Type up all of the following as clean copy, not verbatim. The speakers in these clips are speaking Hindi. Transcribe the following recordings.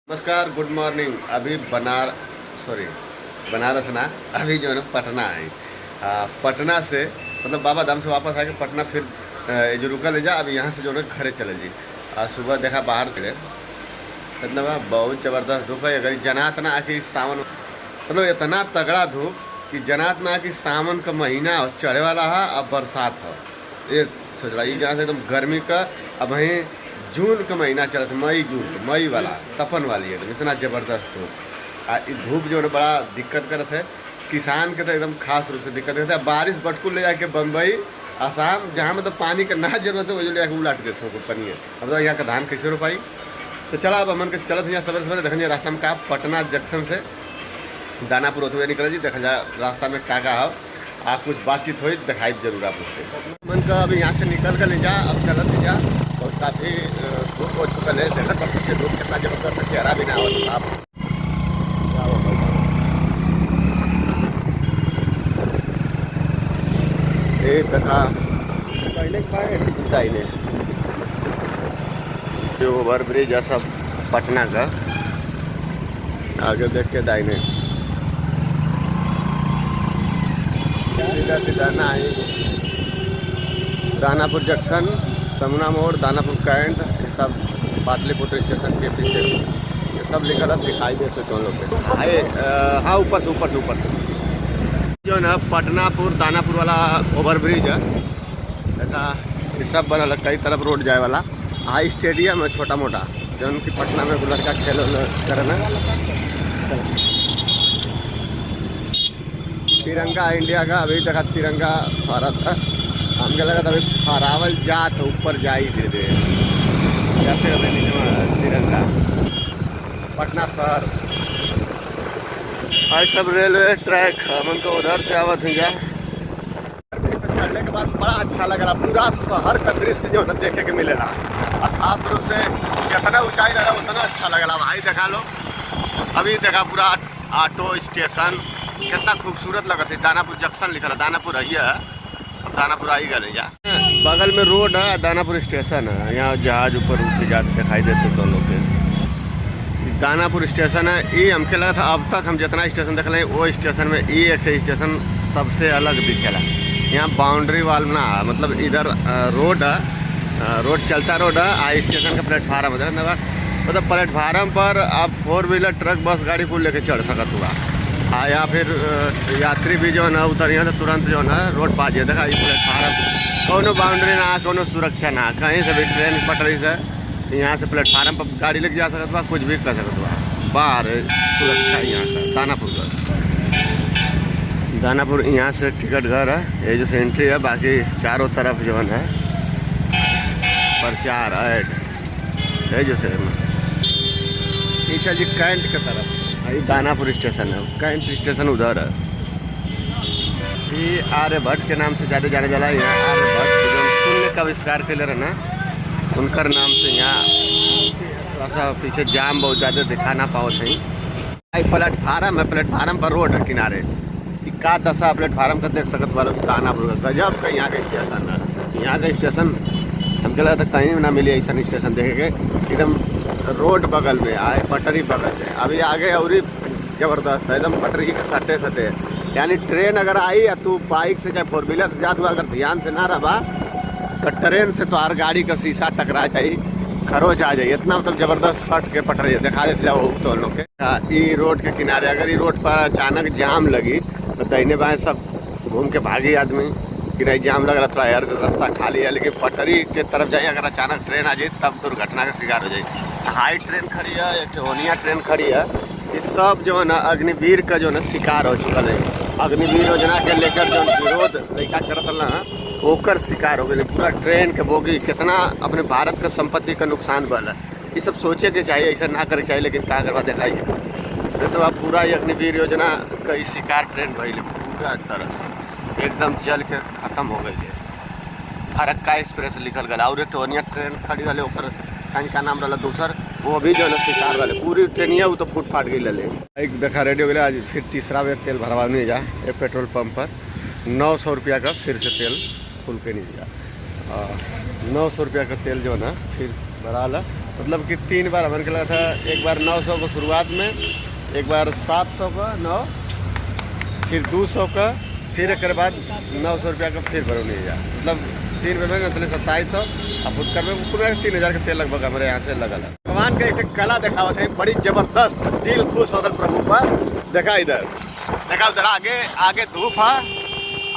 नमस्कार, गुड मॉर्निंग। अभी बनारस ना, अभी जो है ना पटना है। पटना से मतलब बाबा धाम से वापस आके पटना फिर जो रुका ले जा। अभी यहाँ से जो है घरे चले जी। आज सुबह देखा बाहर थे, मतलब बहुत ज़बरदस्त धूप है। अगर जनात ना आके सावन, मतलब इतना तगड़ा धूप कि जनात ना कि सावन का महीना चढ़े वाला है। अब बरसात है, ये सोच रहा है जहाँ से एकदम गर्मी का। अब वहीं जून का महीना चलता, मई वाला तपन वाली है, इतना ज़बरदस्त धूप। धूप जो है बड़ा दिक्कत करत है किसान के, तो एकदम खास रूप से दिक्कत करता है। बारिश बटकुल ले जाके बम्बई आसाम जहाँ मतलब पानी का ना जरूरत है वो ले जाके उलाट देते हो पनिए। अब तो यहाँ का धान कैसे रोपाई। तो चला अब मन के चलत यहाँ सवेरे सवेरे देखा रास्ता में का पटना जंक्शन से दानापुर होते हुए निकल जी। देखा जाए रास्ता में क्या हो, आप कुछ बातचीत हो दिखाई जरूर आप उससे मन का। अभी यहाँ से निकल कर ले जा, अब चलत जा। और काफ़ी धूप हो चुका है, देखा तो पीछे धूप कितना जबरदस्त है, चेहरा भी ना हो साफ। देखा दाहिने जो ओवर ब्रिज है सब पटना का, आगे देख के दाहिने सीधा सीधा ना आई। दानापुर जंक्शन, समना मोड़, दानापुर कैंट, ये सब पाटलिपुत्र स्टेशन के पीछे ये सब लिखा दिखाई देते तुम लोग के आए। हाँ, ऊपर से जो ना पटनापुर दानापुर वाला ओवर ब्रिज है, ये सब बनल कई तरफ रोड जाए वाला। हाँ, स्टेडियम है छोटा मोटा, जो उनकी पटना में लड़का खेल करना। तिरंगा इंडिया का अभी तक तिरंगा भारत है। हमके लगा था अभी फहरावल जात ऊपर जा ही धीरे धीरे जाते अभी नीचे तिरंगा। पटना शहर और सब रेलवे ट्रैक हमन को उधर से आवत हुई जा। चढ़ने के बाद बड़ा अच्छा लग रहा, पूरा शहर का दृश्य जो है देखे के मिलेगा। और खास रूप से जितना ऊंचाई लगा उतना अच्छा लग रहा। भाई देखा लो, अभी देखा पूरा ऑटो स्टेशन कितना खूबसूरत लगा था। दानापुर जंक्शन लिखा है, दानापुर है, अब दानापुर आई गए जा। बगल में रोड है, दानापुर स्टेशन है। यहाँ जहाज ऊपर उठ के जाते दिखाई देते तो लोग के। दानापुर स्टेशन है ये, हमके लगा था अब तक हम जितना स्टेशन देख रहे वो स्टेशन में ये एक स्टेशन सबसे अलग दिखेला। यहाँ बाउंड्री वाल ना, मतलब इधर रोड है, रोड चलता रोड है, आ स्टेशन का प्लेटफार्म है। मतलब प्लेटफार्म पर आप 4 व्हीलर ट्रक बस गाड़ी को लेके चढ़ सकत हुआ। या फिर यात्री भी जो है ना उतर यहाँ तो तुरंत जो है ना रोड पा जाए। देखा प्लेटफार्म कोनो बाउंड्री ना, कोनो सुरक्षा ना, कहीं से भी ट्रेन पटरी से यहाँ से प्लेटफार्म पर गाड़ी लेके जा सकता हुआ, कुछ भी कर सकता हुआ। बाहर सुरक्षा यहाँ का दानापुर का। दानापुर यहाँ से टिकट घर है, ये जो से एंट्री है। बाकी चारों तरफ जो है प्रचार ऐड है जो से पीछे जी कैंट की तरफ। ये दानापुर स्टेशन है, कैंट स्टेशन उधर है। ये आर्यभट्ट के नाम से ज़्यादा जाने जाला। यहाँ आर्यभट्ट जो शून्य का आविष्कार के लिए ना, उनकर नाम से यहाँ थोड़ा सा पीछे जाम बहुत ज़्यादा दिखा ना पाओ सही। प्लेटफार्म है, प्लेटफार्म पर रोड है किनारे का दशा प्लेटफार्म का देख सकते वालों दानापुर का। गजब का यहाँ का स्टेशन है। यहाँ का स्टेशन हमको लगा था कहीं ना मिले ऐसा स्टेशन देखेंगे। एकदम रोड बगल में आए, पटरी बगल में। अभी आगे और जबरदस्त है, एकदम पटरी के सटे सटे। यानी ट्रेन अगर आई या तू बाइक से चाहे 4 व्हीलर से जात हुआ, अगर ध्यान से ना रहा तो ट्रेन से तो हर गाड़ी का शीशा टकरा जाए, खरोच आ जाए। इतना मतलब जबरदस्त सट के पटरी दिखा देते वो तो लोग के। ये रोड के किनारे अगर ये रोड पर अचानक जाम लगी तो दाहिने बाएं सब घूम के भागी आदमी कि नहीं जाम लग रहा, थोड़ा यार रास्ता खाली है। लेकिन पटरी के तरफ जाइए, अगर अचानक ट्रेन आ जाए तब दुर्घटना का शिकार हो जाए। हाई ट्रेन खड़ी है, एक होनिया ट्रेन खड़ी है। ये सब जो है ना अग्निवीर का जो है ना शिकार हो चुका है। अग्निवीर योजना के लेकर जो विरोध लड़का करत ना, ओकर शिकार हो गए। पूरा ट्रेन के बोगी कितना अपने भारत का संपत्ति का नुकसान बल है। ये सब सोचे के चाहिए, ऐसा ना करे चाहिए, लेकिन क्या करवा दिखाइए। तो आप पूरा अग्निवीर योजना का शिकार ट्रेन भइल पूरा तरह से एकदम जल के खत्म हो गई है। फरक्का एक्सप्रेस लिखल गया और टोनिया ट्रेन खड़ी रहे, ओकर का नाम रहा दूसर, वो भी जो है शिकार वाले पूरी ट्रेनिया वो तो फूट फाट गई ले। एक देखा रेडियो गया आज फिर तीसरा बेर तेल भरवा नहीं जा। एक पेट्रोल पंप पर 900 रुपया का फिर से तेल फुल के नहीं जा। 900 रुपया का तेल जो है ना फिर भरा ला मतलब कि 3 बार हमन के लगा था। एक बार 900 को शुरुआत में, एक बार 700 का 9, फिर 200 का, फिर एक बाद 900 रुपया का फिर भरो नहीं जा। मतलब 3 बार में 2700 अब उत्तर में पूरा 3000 का तेल लगभग हमारे यहाँ से लगल है। भगवान का एक कला दिखावत है बड़ी जबरदस्त, दिल खुश होकर प्रभु पर। देखा इधर, देखा उधर आगे आगे धूप है,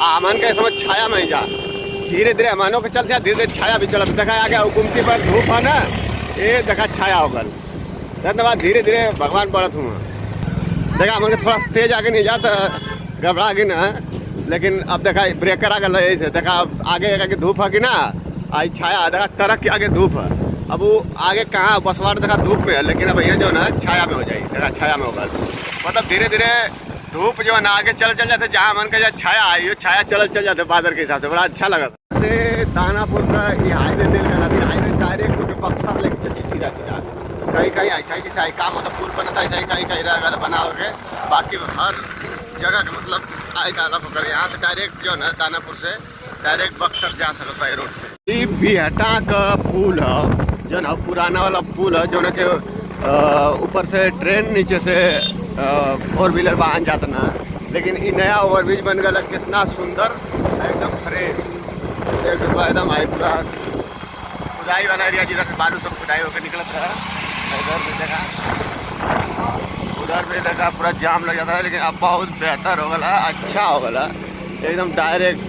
अमन का समझ छाया में जा। धीरे धीरे अमानों के चलते धीरे धीरे छाया भी चलता। देखा आगे हुकुमती पर धूप है ना, ये देखा छाया होकर। धन्यवाद। धीरे धीरे भगवान बढ़त हूँ। देखा अमन के थोड़ा तेज आगे नहीं जाता, घबरा गई ना, लेकिन अब देखा ब्रेकर आ गए से। देखा अब आगे आगे धूप है कि ना, आई छाया। देखा ट्रक के आगे धूप है, अब वो आगे कहाँ बसवाड़ देखा धूप में है, लेकिन अब यहाँ जो ना छाया में हो जाए। देखा छाया में होगा, मतलब धीरे धीरे धूप जो है ना आगे चल जाते, जहाँ मन का छाया आई वो छाया चल जाते बादल के हिसाब से। बड़ा अच्छा लगा से दानापुर का ये हाईवे मिल गया। अभी हाईवे डायरेक्ट बक्सर लेके चलिए सीधा सीधा। कहीं कहीं ऐसा ही जैसे काम होता पुल बनता है, ऐसा ही कहीं कहीं रह बना हो गए। बाकी हर जगह का मतलब आए जाना पकड़। यहाँ से डायरेक्ट जो है दानापुर से डायरेक्ट बक्सर जा सकता है रोड से। ये बिहटा का पुल है जो ना, पुराना वाला पुल है जो ना के ऊपर से ट्रेन नीचे से 4 व्हीलर वाहन जाता ना, लेकिन ये नया ओवरब्रिज बन गया। कितना सुंदर, एकदम फ्रेश, एकदम आई पूरा खुदाई वाला एरिया जिधर से बालू सब खुदाई होकर निकलता है। इधर भी देखा, उधर भी देखा पूरा जाम लग जाता है, लेकिन अब बहुत बेहतर हो गया, अच्छा हो गया, एकदम डायरेक्ट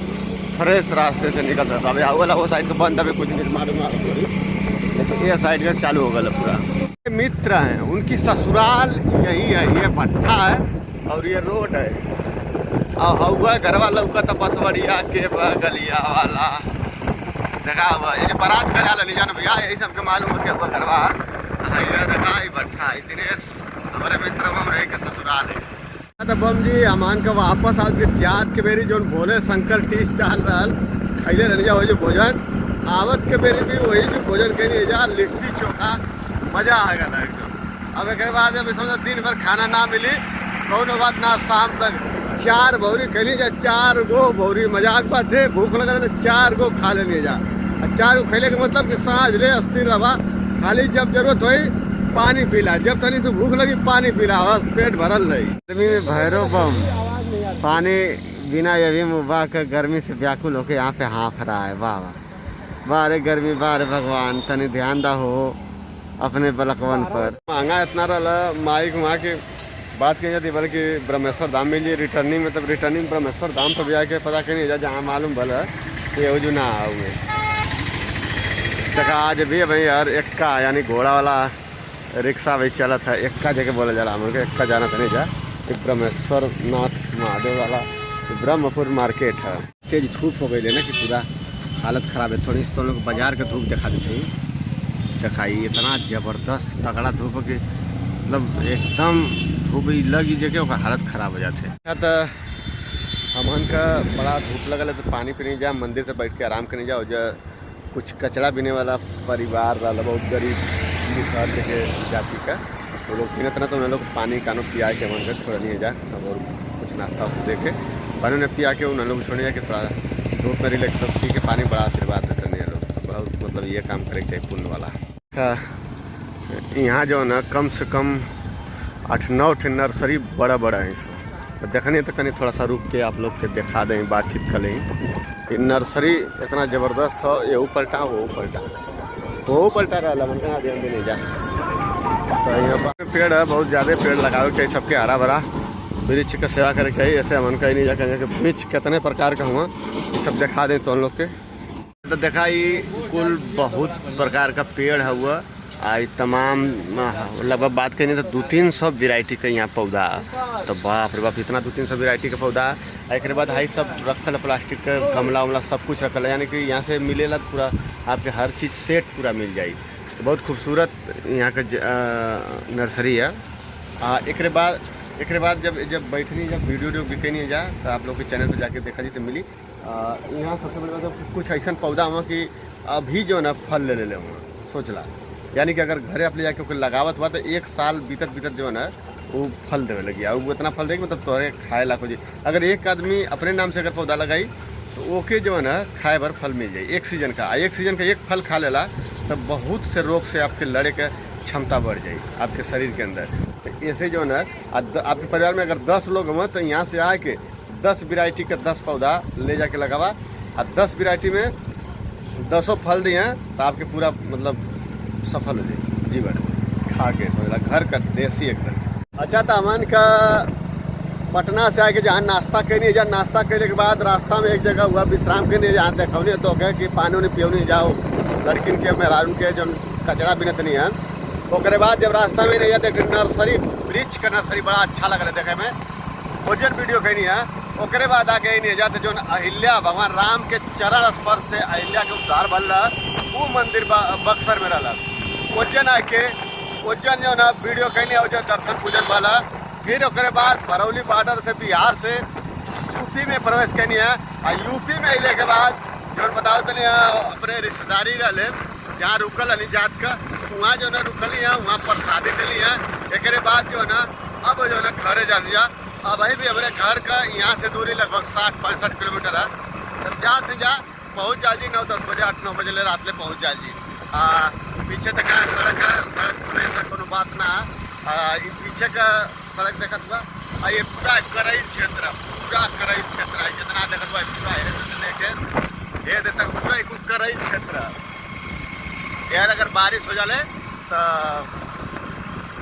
फ्रेश रास्ते से निकल सकता। अभी वाला वो साइड को बंद, अभी कुछ नहीं मालूम, लेकिन ये साइड का चालू हो गया पूरा। मित्र हैं, उनकी ससुराल यही है, ये भट्टा है और ये रोड है। और घर वाला तो बसवड़िया के बगलिया वाला देखा हुआ, ये बारात का जाला नहीं जाना भैया, यही सबके मालूम है क्या हुआ घरवा। ये देखा ये भट्टा दिनेश हमारे मित्र बम रहे के ससुराल है। तो बम जी अमान का वापस आज के जात के बेरी जो भोले शंकर टी स्टाल रहल खैले रह जा, जो भोजन आवत के बेरी भी वही जो भोजन कहीं जा, लिट्टी चोखा मजा आ गया एकदम। अब एक बाद जब समझो दिन भर खाना ना मिली कौनो बात ना, शाम तक 4 भौरी खैली जा, 4 गो भौरी। मजाक बात है, भूख लगा 4 गो खा लेने जा। 4 गो खैले के मतलब कि सांझ ले अस्थिर रहा, खाली जब जरूरत हो पानी पीला, जब तनी से भूख लगी पानी पीला, बस पेट भरल रही। गर्मी में भैरव बम पानी बिना ये मुबा का गर्मी से व्याकुल होके यहाँ पे हाँफ रहा है। वाह वाह वाह, अरे गर्मी वाह, अरे भगवान तनी ध्यान दा हो अपने बलकवन पर। महंगा इतना रहा माइक वहाँ के बात कही जाती, बल्कि ब्रह्मेश्वर धाम मिली रिटर्निंग, मतलब रिटर्निंग ब्रह्मेश्वर धाम पर भी आके पता कहीं जा, जहाँ मालूम भला ये जो ना आओगे। देखा आज भी भाई यार एक्का यानी घोड़ा वाला रिक्शा भाई चला था, एक्का जगह बोला जा रहा हम एक्का जाना था नहीं जा। एक ब्रह्मेश्वर नाथ महादेव वाला ब्रह्मपुर मार्केट है। तेज धूप हो गई है ना कि पूरा हालत ख़राब है। थोड़ी तो लोग बाजार के धूप दिखा देते हैं, दिखाई इतना ज़बरदस्त तगड़ा धूप कि मतलब एकदम धूप लगी जगह का हालत ख़राब हो जाते हैं। तो हमन का बड़ा धूप लगल है, तो पानी पीने जा, मंदिर से बैठ के आराम करने जाओ। जो कुछ कचरा पीने वाला परिवार रहा, बहुत गरीब मिसाल के जाति का, वो लोग पीने तना, तो उन लोग पानी कानो पिया के मन कर छोड़ नहीं जा, और कुछ नाश्ता उसको दे के पानी ने पिया के उन लोग छोड़ने जाके थोड़ा धूप में रिलैक्स लोग पी के पानी बड़ा आशीर्वाद देते हैं लोग। बहुत मतलब ये काम करे चाहिए पुण्य वाला। यहाँ जो ना कम से कम 8-9 ठे नर्सरी बड़ा बड़ा है इसमें, तो देखने तो कहीं थोड़ा सा रुक के आप लोग के दिखा दें, बातचीत कर लें। ये नर्सरी इतना ज़बरदस्त हो, ये पलटा वो पलटा रहा मन का ध्यान नहीं जा। तो यहाँ पर पेड़ है, बहुत ज़्यादा पेड़ लगावे चाहिए, सबके हरा भरा वृक्ष का सेवा करे चाहिए। ऐसे मन कहीं नहीं जाकर कि वृक्ष कितने प्रकार का हुआ ये सब दिखा दें तो हम लोग के। तो देखा ये कुल बहुत प्रकार का पेड़ है हुआ, आई तमाम लगभग बात करें तो 200-300 वेराइटी का यहाँ पौधा। तो बाप रे बाप इतना 200-300 वेराइटी का पौधा। एक बाद हाई सब रखल प्लास्टिक का गमला उमला सब कुछ रखल है, यानी कि यहाँ से मिलेला तो पूरा आपके हर चीज़ सेट पूरा मिल जाए। तो बहुत खूबसूरत यहाँ का नर्सरी है। एक बाद जब बैठनी जब वीडियो बिकनी जा तो आप लोग के चैनल पर जाके देखा जी तो मिली। यहाँ सबसे बड़ी बात है कुछ ऐसा पौधा हुआ कि अभी जो ना फल ले हुआ सोचला, यानी कि अगर घरे आप ले जाके कोई लगावत हुआ तो 1 साल बीतत जो है ना वो फल देवे लगी, और वो इतना फल देगी मतलब तोहरे खाए लाखो जी। अगर एक आदमी अपने नाम से अगर पौधा लगाई तो ओके जो है ना खाए भर फल मिल जाए एक सीजन का। एक सीजन का एक फल खा लेला तो बहुत से रोग से आपके लड़े के क्षमता बढ़ जाए आपके शरीर के अंदर। तो ऐसे जो है आपके परिवार में अगर 10 लोग हों तो यहाँ से आके 10 वैरायटी के 10 पौधा ले जाके लगावा और 10 वैरायटी में 10 फल दिए तो आपके पूरा मतलब सफल हो जाए जीवन खा के समझ घर का देसी एकदम। अच्छा तो अमन का पटना से आके जहाँ नाश्ता करनी जहाँ नाश्ता करने के बाद रास्ता में एक जगह हुआ विश्राम करनी जहाँ देखौनी तो कहे कि पानी उनी पियोनी जाओ लड़किन के मेहरारून के जो कचरा बिनत नहीं है। ओकरे बाद जब रास्ता में नहीं जाते नर्सरी वृक्ष का नर्सरी बड़ा अच्छा लग रहा है देखे में भोजन वीडियो कहनी है। ओकरे बाद आगे नहीं जाते जो अहिल्या भगवान राम के चरण स्पर्श से अहिल्या के उद्धार भल वो मंदिर बक्सर में रहा उज्जैन आके उज्जैन जो ना वीडियो कहनी है उज्जैन दर्शन पूजन वाला। फिर ओकरे बाद बरौली बॉर्डर से बिहार से यूपी में प्रवेश करनी है और यूपी में अले के बाद जो बताओ तनी अपने रिश्तेदारी रहे जहाँ रुकल हनी जात का वहाँ जो है रुकली है वहाँ प्रसादी दिली है। एक बाद जो है ना अब जो है ना घरे जा दिया। अब वही भी हमारे घर का यहाँ से दूरी लगभग 60-65 किलोमीटर है। तब जा से जा पहुँच जा जी 9-10 बजे 8-9 बजे ले रात ले पहुँच जा जी। पीछे तक सड़क है सड़क से कोनो बात ना पीछे का सड़क देखत हुआ ये पूरा करई क्षेत्र है जितना देखत हुआ पूरा है से लेके ये तक पूरा एक करई क्षेत्र यार। अगर बारिश हो जाले तो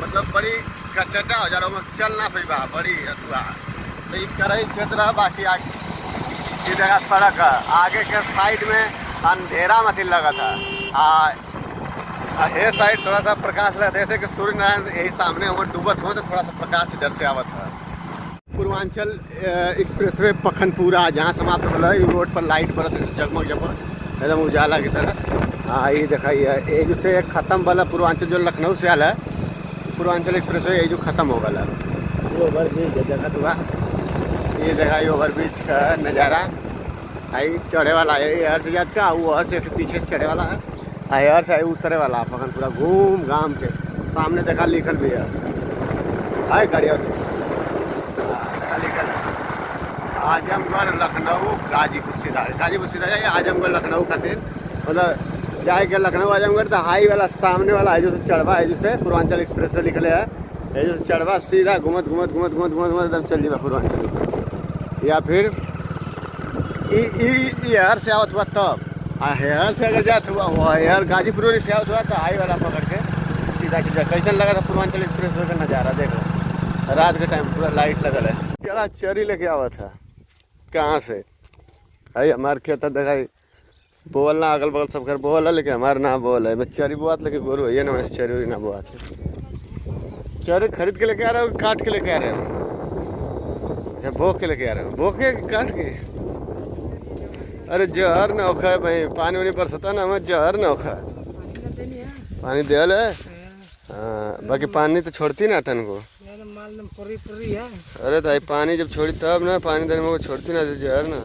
मतलब बड़ी कचटा हो जा रहा चल ना पैबा बड़ी अथुआ तो ये करई क्षेत्र है। बाकी ये जगह सड़क है आगे के साइड में अंधेरा मथी लगा था ये साइड थोड़ा सा प्रकाश लगा था जैसे कि सूर्य नारायण यही सामने हुआ डूबत हुआ तो थोड़ा सा प्रकाश इधर से आवत है। पूर्वांचल एक्सप्रेसवे पखनपुरा जहाँ समाप्त होला रोड पर लाइट बरत जगमग एकदम उजाला की तरह। ये दिखाइए ये जो से खत्म वाला पूर्वांचल जो लखनऊ से आला पूर्वांचल एक्सप्रेसवे ये जो खत्म हो गया ये ओवर ब्रिज देखा हुआ ये देखा ओवर ब्रिज का नज़ारा आई चढ़े वाला है हर से जात का वो हर से पीछे से चढ़े वाला है हर से उतरे वाला पखन पूरा घूम घाम के सामने देखा लिखल भी है हाय गाड़िया लिखल आजमगढ़ लखनऊ गाजीपुर सीधा जाइए आजमगढ़ लखनऊ खातिर मतलब जाए के लखनऊ आजमगढ़ तो हाई वाला सामने वाला है जो चढ़वा है जिसे पूर्वांचल एक्सप्रेस वे लिखले है ये जो चढ़वा सीधा घूमत एकदम चल जाए पूर्वांचल या फिर हर से आवत हुआ तब हेयर से अगर जात हुआ वो हेयर गाजीपुर से आवत हुआ तो हाई वाला पकड़ के सीधा की कैसन लगा था पूर्वांचल एक्सप्रेस वे का नज़ारा देख लो रात के टाइम पूरा लाइट लगल है। चला चरी लेके आवा था कहाँ से भाई हमारे खेत दिखाई बोल ना अगल बगल सब घर बोल है लेकिन हमारे ना बोल है मैं चरी बोआत लेके गोरू है ना वैसे चरी ना बोआत है। चरी खरीद के लेके आ रहे हो काट के लेके आ रहे हो अच्छा बो के लेके आ रहे हो बो के काट के अरे जहर न ओखा है भाई पानी वानी बरसता ना हमें जहर न ओखा पानी दियल है हाँ बाकी पानी तो छोड़ती ना तन को अरे तो पानी जब छोड़ी तब ना पानी देने में छोड़ती ना जहर ना।